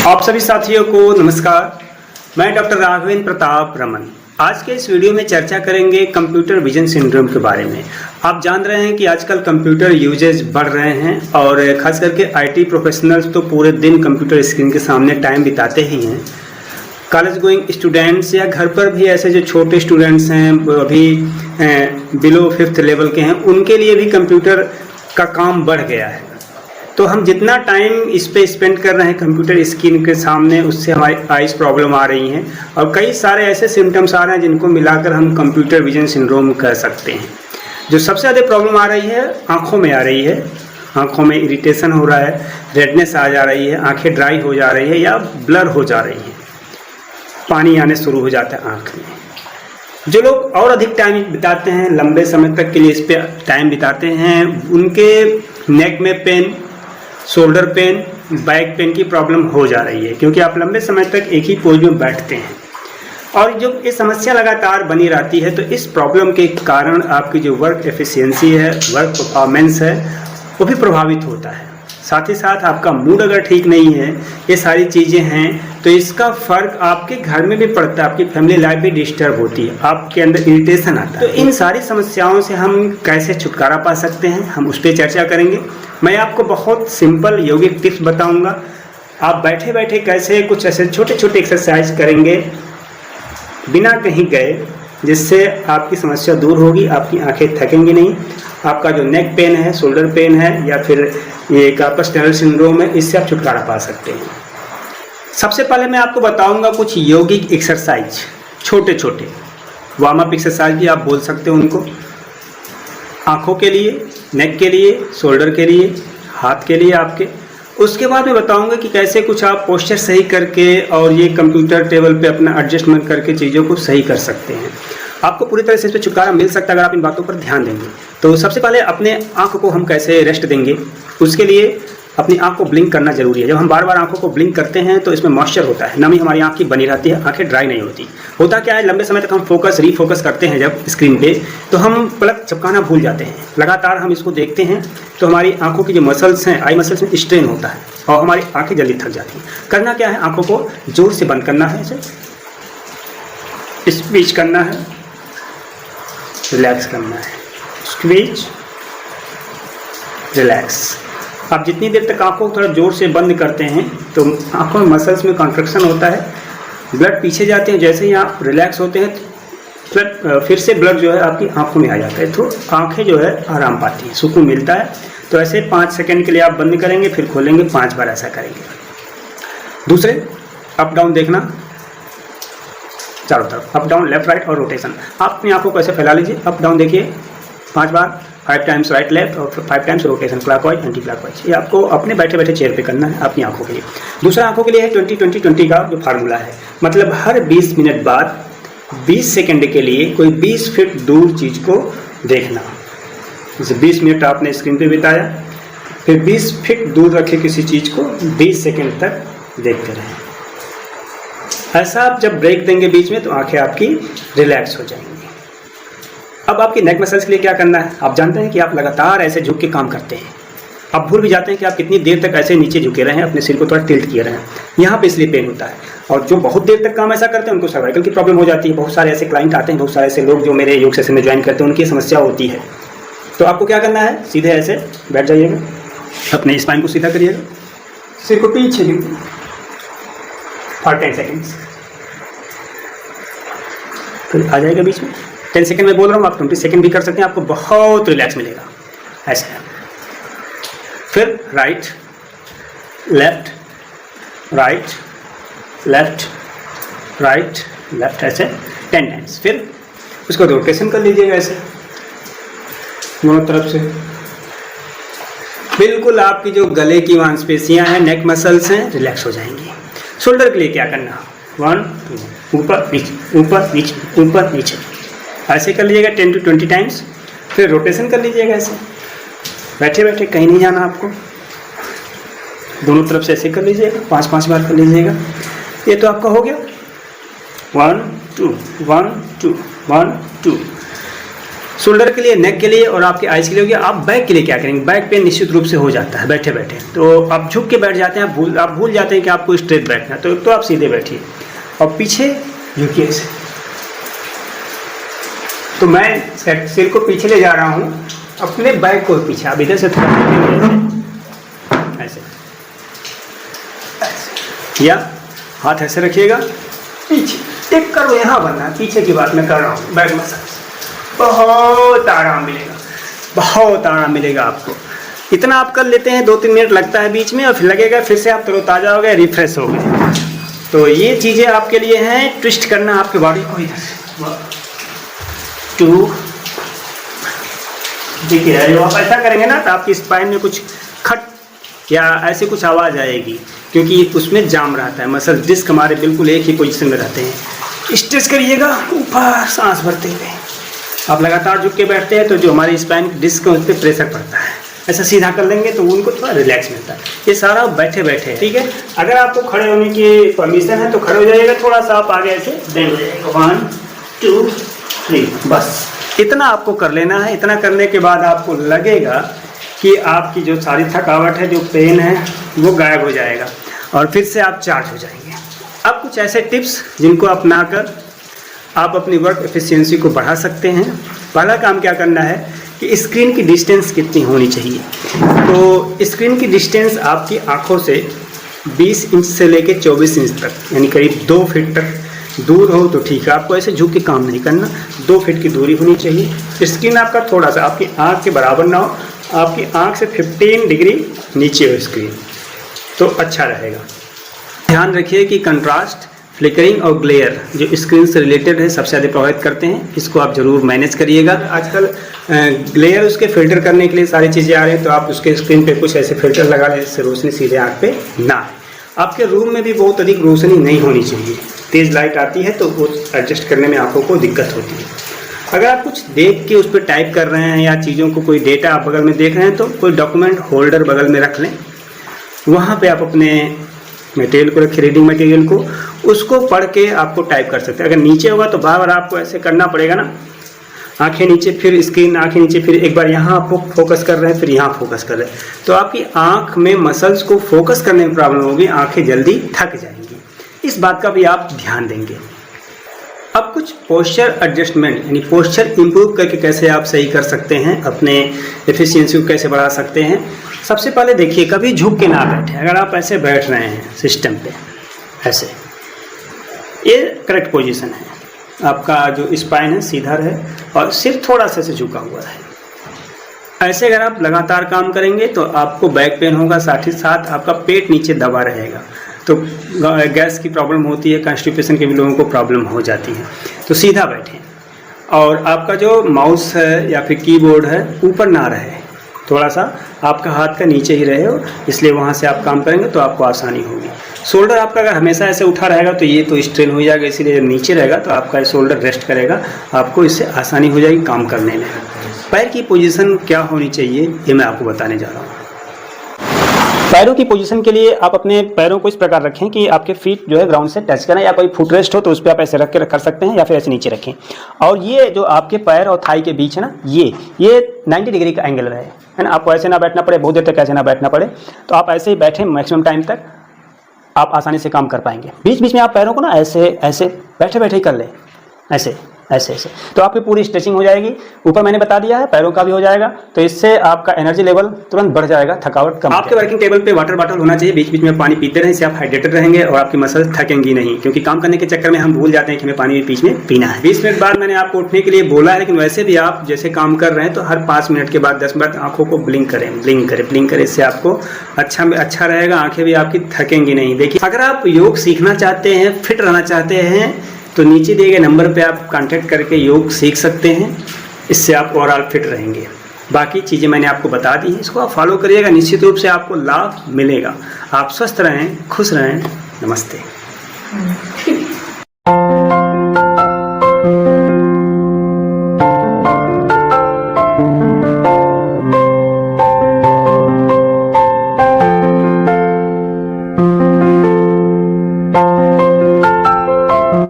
आप सभी साथियों को नमस्कार। मैं डॉक्टर राघवेंद्र प्रताप रमन। आज के इस वीडियो में चर्चा करेंगे कंप्यूटर विजन सिंड्रोम के बारे में। आप जान रहे हैं कि आजकल कंप्यूटर यूजेज बढ़ रहे हैं और खास करके आईटी प्रोफेशनल्स तो पूरे दिन कंप्यूटर स्क्रीन के सामने टाइम बिताते ही हैं। कॉलेज गोइंग स्टूडेंट्स या घर पर भी ऐसे जो छोटे स्टूडेंट्स हैं अभी बिलो 5th लेवल के हैं, उनके लिए भी कंप्यूटर का काम बढ़ गया है। तो हम जितना टाइम इस पे स्पेंड कर रहे हैं कंप्यूटर स्क्रीन के सामने, उससे हमारी आइज प्रॉब्लम आ रही हैं और कई सारे ऐसे सिम्टम्स आ रहे हैं जिनको मिलाकर हम कंप्यूटर विजन सिंड्रोम कह सकते हैं। जो सबसे ज़्यादा प्रॉब्लम आ रही है आँखों में आ रही है। आँखों में इरिटेशन हो रहा है, रेडनेस आ जा रही है, आँखें ड्राई हो जा रही है या ब्लर हो जा रही हैं, पानी आने शुरू हो जाता है आँख में। जो लोग और अधिक टाइम बिताते हैं, लंबे समय तक के लिए इस पर टाइम बिताते हैं, उनके नेक में pain, shoulder pain, back pain की प्रॉब्लम हो जा रही है, क्योंकि आप लंबे समय तक एक ही पोज में बैठते हैं और जब ये समस्या लगातार बनी रहती है तो इस प्रॉब्लम के कारण आपकी जो वर्क एफिशिएंसी है, वर्क परफॉर्मेंस है, वो भी प्रभावित होता है। साथ ही साथ आपका मूड अगर ठीक नहीं है, ये सारी चीज़ें हैं तो इसका फ़र्क आपके घर में भी पड़ता है, आपकी फैमिली लाइफ भी डिस्टर्ब होती है, आपके अंदर इरिटेशन आता है। तो इन सारी समस्याओं से हम कैसे छुटकारा पा सकते हैं, हम उस पर चर्चा करेंगे। मैं आपको बहुत सिंपल यौगिक टिप्स बताऊंगा। आप बैठे बैठे कैसे कुछ ऐसे छोटे छोटे एक्सरसाइज करेंगे बिना कहीं गए, जिससे आपकी समस्या दूर होगी, आपकी आंखें थकेंगी नहीं, आपका जो नेक पेन है, शोल्डर पेन है या फिर ये कार्पस टनल सिंड्रोम है, इससे आप छुटकारा पा सकते हैं। सबसे पहले मैं आपको बताऊंगा कुछ यौगिक एक्सरसाइज, छोटे छोटे वार्म अप एक्सरसाइज भी आप बोल सकते हो उनको, आँखों के लिए, नेक के लिए, शोल्डर के लिए, हाथ के लिए आपके। उसके बाद मैं बताऊंगा कि कैसे कुछ आप पोस्चर सही करके और ये कंप्यूटर टेबल पे अपना एडजस्टमेंट करके चीज़ों को सही कर सकते हैं। आपको पूरी तरह से इस पर छुटकारा मिल सकता है अगर आप इन बातों पर ध्यान देंगे। तो सबसे पहले अपने आँख को हम कैसे रेस्ट देंगे, उसके लिए अपनी आँख को ब्लिंक करना जरूरी है। जब हम बार बार आँखों को ब्लिंक करते हैं तो इसमें मॉइस्चर होता है, नमी हमारी आँख की बनी रहती है, आँखें ड्राई नहीं होती। होता क्या है, लंबे समय तक हम रीफोकस करते हैं जब स्क्रीन पे, तो हम पलक झपकाना भूल जाते हैं। लगातार हम इसको देखते हैं तो हमारी आँखों की जो मसल्स हैं, आई मसल्स में स्ट्रेन होता है और हमारी आँखें जल्दी थक जाती हैं। करना क्या है, आँखों को जोर से बंद करना है, स्क्वीज करना है, रिलैक्स करना है, स्क्वीज, रिलैक्स। आप जितनी देर तक आँखों को थोड़ा जोर से बंद करते हैं तो आँखों में मसल्स में कॉन्ट्रैक्शन होता है, ब्लड पीछे जाते हैं। जैसे ही आप रिलैक्स होते हैं फिर से ब्लड जो है आपकी आँखों में आ जाता है, तो आँखें जो है आराम पाती हैं, सुकून मिलता है। तो ऐसे 5 सेकंड के लिए आप बंद करेंगे, फिर खोलेंगे, 5 बार ऐसा करेंगे। दूसरे, अप डाउन देखना, चारों तरफ अप डाउन, लेफ्ट राइट और रोटेशन। आप अपनी आँखों को ऐसे फैला लीजिए, अप डाउन देखिए 5 बार, 5 टाइम्स राइट लेफ्ट और 5 times rotation, clockwise anti clockwise. ये आपको अपने बैठे बैठे चेयर पे करना है अपनी आंखों के लिए। दूसरा आंखों के लिए है 20-20-20 का जो फार्मूला है, मतलब हर 20 मिनट बाद 20 सेकंड के लिए कोई 20 फीट दूर चीज़ को देखना। जैसे 20 मिनट आपने स्क्रीन पे बिताया, फिर 20 फीट दूर रखे किसी चीज़ को 20 सेकेंड तक देखते रहें। ऐसा आप जब ब्रेक देंगे बीच में तो आंखें आपकी रिलैक्स हो जाएंगी। अब आपकी नेक मसल्स के लिए क्या करना है, आप जानते हैं कि आप लगातार ऐसे झुक के काम करते हैं, आप भूल भी जाते हैं कि आप कितनी देर तक ऐसे नीचे झुके रहे हैं, अपने सिर को थोड़ा टिल्ट किए रहे हैं, यहाँ पे इसलिए पेन होता है। और जो बहुत देर तक काम ऐसा करते हैं उनको सर्वाइकल की प्रॉब्लम हो जाती है। बहुत सारे ऐसे क्लाइंट आते हैं, बहुत सारे ऐसे लोग जो मेरे योग सेशन में ज्वाइन करते हैं, उनकी समस्या होती है। तो आपको क्या करना है, सीधे ऐसे बैठ जाइएगा, अपने स्पाइन को सीधा करिएगा, सिर को पीछे फॉर 10 सेकेंड्स, फिर आ जाएगा बीच में। 10 सेकंड में बोल रहा हूँ, आप 20 सेकंड भी कर सकते हैं, आपको बहुत रिलैक्स मिलेगा। ऐसे फिर right left, right left, right left, ऐसे 10 टाइम्स। फिर उसको रोटेशन कर लीजिएगा ऐसे दोनों तरफ से। बिल्कुल आपकी जो गले की मांसपेशियां हैं, नेक मसल्स हैं, रिलैक्स हो जाएंगी। शोल्डर के लिए क्या करना, 1 2, ऊपर नीचे, ऊपर नीचे, ऊपर नीचे, ऐसे कर लीजिएगा 10-20 टाइम्स। फिर रोटेशन कर लीजिएगा ऐसे, बैठे बैठे कहीं नहीं जाना आपको, दोनों तरफ से ऐसे कर लीजिएगा, 5-5 बार कर लीजिएगा। ये तो आपका हो गया 1 2 1 2 1 2। शोल्डर के लिए, नेक के लिए और आपके आइज के लिए हो गया। आप बैक के लिए क्या करेंगे? बैक पेन निश्चित रूप से हो जाता है बैठे बैठे, तो आप झुक के बैठ जाते हैं, आप भूल जाते हैं कि आपको स्ट्रेट बैठना है, तो आप सीधे बैठिए और पीछे झुकिए ऐसे। तो मैं सिर को पीछे ले जा रहा हूँ, अपने बैक को पीछे, आप इधर से थोड़ा ऐसे, या हाथ ऐसे रखिएगा पीछे, एक करो यहाँ बनना, पीछे की बात मैं कर रहा हूँ। बैक मसाज बहुत आराम मिलेगा, बहुत आराम मिलेगा आपको। इतना आप कर लेते हैं, 2-3 मिनट लगता है बीच में, और फिर लगेगा फिर से आप तरोताजा हो गए, रिफ्रेश हो गए। तो ये चीज़ें आपके लिए हैं, ट्विस्ट करना आपके बॉडी को इधर से 1 2। देखिए आप ऐसा करेंगे ना तो आपकी स्पाइन में कुछ खट या ऐसी कुछ आवाज़ आएगी, क्योंकि उसमें जाम रहता है, मसल डिस्क हमारे बिल्कुल एक ही पोजीशन में रहते हैं। स्ट्रेच करिएगा ऊपर, सांस भरते हुए आप लगातार झुक के बैठते हैं तो जो हमारी स्पाइन डिस्क है उस पर प्रेशर पड़ता है। ऐसा सीधा कर लेंगे तो उनको थोड़ा रिलैक्स मिलता है। ये सारा बैठे बैठे, ठीक है। अगर आपको खड़े होने की परमिशन है तो खड़े हो जाइएगा, थोड़ा सा आप आगे ऐसे बेंड हो जाइएगा। 1 2 3, बस इतना आपको कर लेना है। इतना करने के बाद आपको लगेगा कि आपकी जो सारी थकावट है, जो पेन है, वो गायब हो जाएगा और फिर से आप चार्ज हो जाएंगे। अब कुछ ऐसे टिप्स जिनको अपनाकर आप अपनी वर्क एफिशिएंसी को बढ़ा सकते हैं। पहला काम क्या करना है कि स्क्रीन की डिस्टेंस कितनी होनी चाहिए। तो स्क्रीन की डिस्टेंस आपकी आंखों से 20 इंच से लेकर 24 इंच तक, यानी करीब 2 फीट तक दूर हो तो ठीक है। आपको ऐसे झुक के काम नहीं करना, 2 फीट की दूरी होनी चाहिए। स्क्रीन आपका थोड़ा सा आपकी आँख के बराबर ना हो, आपकी आँख से 15 डिग्री नीचे हो स्क्रीन, तो अच्छा रहेगा। ध्यान रखिए कि कंट्रास्ट, फ्लिकरिंग और ग्लेयर जो स्क्रीन से रिलेटेड है सबसे ज़्यादा प्रभावित करते हैं, इसको आप ज़रूर मैनेज करिएगा। आजकल ग्लेयर उसके फिल्टर करने के लिए सारी चीज़ें आ रही हैं, तो आप उसके स्क्रीन पे कुछ ऐसे फिल्टर लगा लें जिससे रोशनी सीधे आँख पे ना आए। आपके रूम में भी बहुत अधिक रोशनी नहीं होनी चाहिए, तेज़ लाइट आती है तो वो एडजस्ट करने में आँखों को दिक्कत होती है। अगर आप कुछ देख के उस पर टाइप कर रहे हैं या चीज़ों को कोई डेटा आप बगल में देख रहे हैं तो कोई डॉक्यूमेंट होल्डर बगल में रख लें, वहाँ पे आप अपने मटेरियल को रखें, रीडिंग मटेरियल को, उसको पढ़ के आपको टाइप कर सकते हैं। अगर नीचे होगा तो बार बार आपको ऐसे करना पड़ेगा ना, आंखें नीचे, फिर स्क्रीन, आंखें नीचे, फिर एक बार यहाँ आप फोकस कर रहे हैं, फिर यहाँ फोकस कर रहे हैं, तो आपकी आँख में मसल्स को फोकस करने में प्रॉब्लम होगी, आँखें जल्दी थक जाएंगी। इस बात का भी आप ध्यान देंगे। अब कुछ पोस्चर एडजस्टमेंट, यानी पोस्चर इंप्रूव करके कैसे आप सही कर सकते हैं, अपने एफिशिएंसी को कैसे बढ़ा सकते हैं। सबसे पहले देखिए, कभी झुक के ना बैठे। अगर आप ऐसे बैठ रहे हैं सिस्टम पे ऐसे, ये करेक्ट पोजीशन है। आपका जो स्पाइन है सीधा रहे और सिर थोड़ा सा से झुका हुआ है। ऐसे अगर आप लगातार काम करेंगे तो आपको बैक पेन होगा, साथ ही साथ आपका पेट नीचे दबा रहेगा, तो गैस की प्रॉब्लम होती है, कॉन्स्टिपेशन के भी लोगों को प्रॉब्लम हो जाती है। तो सीधा बैठें और आपका जो माउस है या फिर कीबोर्ड है ऊपर ना रहे, थोड़ा सा आपका हाथ का नीचे ही रहे, इसलिए वहाँ से आप काम करेंगे तो आपको आसानी होगी। शोल्डर आपका अगर हमेशा ऐसे उठा रहेगा तो ये तो स्ट्रेन हो जाएगा, इसीलिए जब नीचे रहेगा तो आपका शोल्डर रेस्ट करेगा, आपको इससे आसानी हो जाएगी काम करने में। पैर की पोजीशन क्या होनी चाहिए ये मैं आपको बताने जा रहा हूँ। पैरों की पोजीशन के लिए आप अपने पैरों को इस प्रकार रखें कि आपके फीट जो है ग्राउंड से टच करें, या कोई फुट रेस्ट हो तो उस पर आप ऐसे रख के कर सकते हैं, या फिर ऐसे नीचे रखें। और ये जो आपके पैर और थाई के बीच है ना, ये 90 डिग्री का एंगल रहे, है ना। आपको ऐसे ना बैठना पड़े, बहुत देर तक ऐसे ना बैठना पड़े, तो आप ऐसे ही बैठें, मैक्सिमम टाइम तक आप आसानी से काम कर पाएंगे। बीच बीच में आप पैरों को ना ऐसे ऐसे बैठे बैठे ही कर लें, ऐसे ऐसे ऐसे, तो आपकी पूरी स्ट्रेचिंग हो जाएगी। ऊपर मैंने बता दिया है, पैरों का भी हो जाएगा, तो इससे आपका एनर्जी लेवल तुरंत बढ़ जाएगा, थकावट कम। आपके वर्किंग टेबल पे वाटर बॉटल होना चाहिए, बीच बीच में पानी पीते रहें, इससे आप हाइड्रेटेड रहेंगे और आपकी मसल थकेंगी नहीं, क्योंकि काम करने के चक्कर में हम भूल जाते हैं कि हमें पानी बीच में पीना है। 20 मिनट बाद मैंने आपको उठने के लिए बोला है, लेकिन वैसे भी आप जैसे काम कर रहे हैं तो हर 5 मिनट के बाद 10 मिनट आंखों को ब्लिंक करें, ब्लिंक करें, ब्लिंक करें, इससे आपको अच्छा रहेगा, आंखें भी आपकी थकेंगी नहीं। देखिए, अगर आप योग सीखना चाहते हैं, फिट रहना चाहते हैं, तो नीचे दिए गए नंबर पे आप कांटेक्ट करके योग सीख सकते हैं, इससे आप ओवरऑल फिट रहेंगे। बाकी चीज़ें मैंने आपको बता दी हैं, इसको आप फॉलो करिएगा, निश्चित रूप से आपको लाभ मिलेगा। आप स्वस्थ रहें, खुश रहें। नमस्ते।